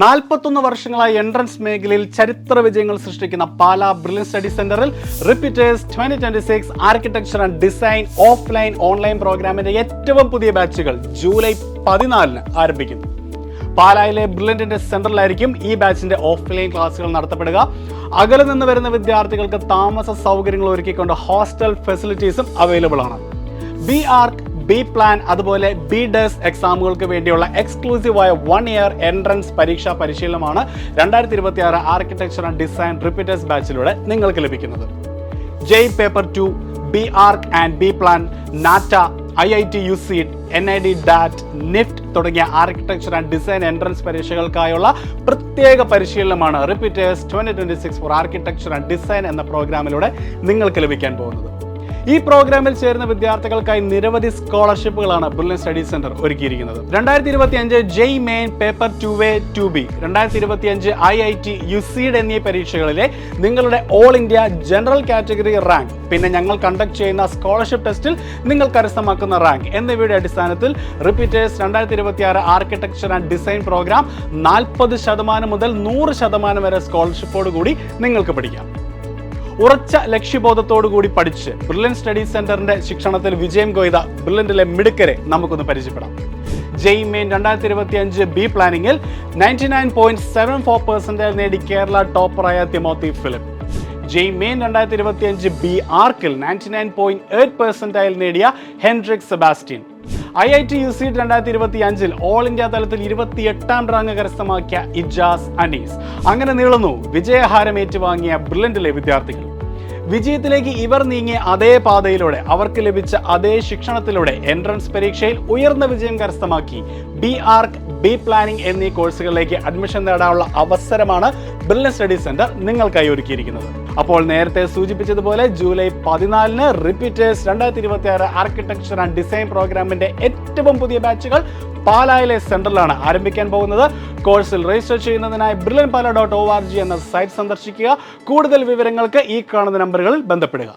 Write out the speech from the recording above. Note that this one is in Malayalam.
41 വർഷങ്ങളായി എൻട്രൻസ് മേഖലയിൽ ചരിത്ര വിജയങ്ങൾ സൃഷ്ടിക്കുന്ന പാലാ ബ്രില്യൻ സ്റ്റഡി സെന്ററിൽ repeaters 2026 architecture and design offline online പ്രോഗ്രാമിന്റെ ഏറ്റവും പുതിയ ബാച്ചുകൾ ജൂലൈ 14 ആരംഭിക്കുന്നു. പാലായിലെ ബ്രില്യന്റിന്റെ സെന്ററിലായിരിക്കും ഈ ബാച്ചിന്റെ ഓഫ്ലൈൻ ക്ലാസുകൾ നടത്തപ്പെടുക. അകലെ നിന്ന് വരുന്ന വിദ്യാർത്ഥികൾക്ക് താമസ സൗകര്യങ്ങൾ ഒരുക്കിക്കൊണ്ട് ഹോസ്റ്റൽ ഫെസിലിറ്റീസും അവൈലബിൾ ആണ്. ബി ആർക്ക്, ബി പ്ലാൻ അതുപോലെ ബി ഡെസ് എക്സാമുകൾക്ക് വേണ്ടിയുള്ള എക്സ്ക്ലൂസീവായ 1 ഇയർ എൻട്രൻസ് പരീക്ഷാ പരിശീലനമാണ് 2026 ആർക്കിടെക്ചർ ആൻഡ് ഡിസൈൻ റിപ്പീറ്റേഴ്സ് ബാച്ചിലൂടെ നിങ്ങൾക്ക് ലഭിക്കുന്നത്. JEE paper 2, B arch and B plan, NATA, IIT USEED, NID DAT, NIFT തുടങ്ങിയ ആർക്കിടെക്ചർ ആൻഡ് ഡിസൈൻ എൻട്രൻസ് പരീക്ഷകൾക്കായുള്ള പ്രത്യേക പരിശീലനമാണ് repeaters 2026 for architecture and design എന്ന പ്രോഗ്രാമിലൂടെ നിങ്ങൾക്ക് ലഭിക്കാൻ പോകുന്നത്. ഈ പ്രോഗ്രാമിൽ ചേരുന്ന വിദ്യാർത്ഥികൾക്കായി നിരവധി സ്കോളർഷിപ്പുകളാണ് ബ്രില്യൻ സ്റ്റഡി സെന്റർ ഒരുക്കിയിരിക്കുന്നത്. 2025 ജെയ് main paper 2A 2B, 2025 IIT USEED എന്നീ പരീക്ഷകളിലെ നിങ്ങളുടെ all India general category rank, പിന്നെ ഞങ്ങൾ കണ്ടക്ട് ചെയ്യുന്ന സ്കോളർഷിപ്പ് ടെസ്റ്റിൽ നിങ്ങൾ കരസ്ഥമാക്കുന്ന റാങ്ക് എന്നിവയുടെ അടിസ്ഥാനത്തിൽ repeaters 2026 architecture and design programme 40% മുതൽ 100% വരെ സ്കോളർഷിപ്പോട് കൂടി നിങ്ങൾക്ക് പഠിക്കാം. ഉറച്ച ലക്ഷ്യബോധത്തോടു കൂടി പഠിച്ച് ബ്രില്യൻ സ്റ്റഡി സെന്ററിന്റെ ശിക്ഷണത്തിൽ വിജയം കൊയ്ത ബ്രില്യന്റിലെ മിടുക്കരെ നമുക്കൊന്ന് പരിചയപ്പെടാം. ജെയ് മെയിൻ 2025 ബി പ്ലാനിങ്ങിൽ 99.74% നേടി കേരള ടോപ്പറായ Timothy Philip. JEE main 2025 B ആർക്കിൽ 99.8% നേടിയ Hendrik Sebastian. IIT USEED 2025 all India തലത്തിൽ 28ാം റാങ്ക് കരസ്ഥമാക്കിയ ഇജാസ് അനീസ്. അങ്ങനെ നീളുന്നു വിജയഹാരം ഏറ്റുവാങ്ങിയ ബ്രില്യന്റിലെ വിദ്യാർത്ഥികൾ. വിജയത്തിലേക്ക് ഇവർ നീങ്ങിയ അതേ പാതയിലൂടെ അവർക്ക് ലഭിച്ച അതേ ശിക്ഷണത്തിലൂടെ എൻട്രൻസ് പരീക്ഷയിൽ ഉയർന്ന വിജയം കരസ്ഥമാക്കി ബി ആർക്ക്, ബി പ്ലാനിംഗ് എന്നീ കോഴ്സുകളിലേക്ക് അഡ്മിഷൻ നേടാനുള്ള അവസരമാണ് ബ്രില്യൻ സ്റ്റഡി സെന്റർ നിങ്ങൾക്കായി ഒരുക്കിയിരിക്കുന്നത്. അപ്പോൾ നേരത്തെ സൂചിപ്പിച്ചതുപോലെ July 14 repeaters 2026 architecture and design പ്രോഗ്രാമിന്റെ ഏറ്റവും പുതിയ ബാച്ചുകൾ പാലായിലെ സെന്ററിലാണ് ആരംഭിക്കാൻ പോകുന്നത്. കോഴ്സിൽ രജിസ്റ്റർ ചെയ്യുന്നതിനായി brilliantpala.org എന്ന സൈറ്റ് സന്ദർശിക്കുക. കൂടുതൽ വിവരങ്ങൾക്ക് ഈ കാണുന്ന നമ്പറുകളിൽ ബന്ധപ്പെടുക.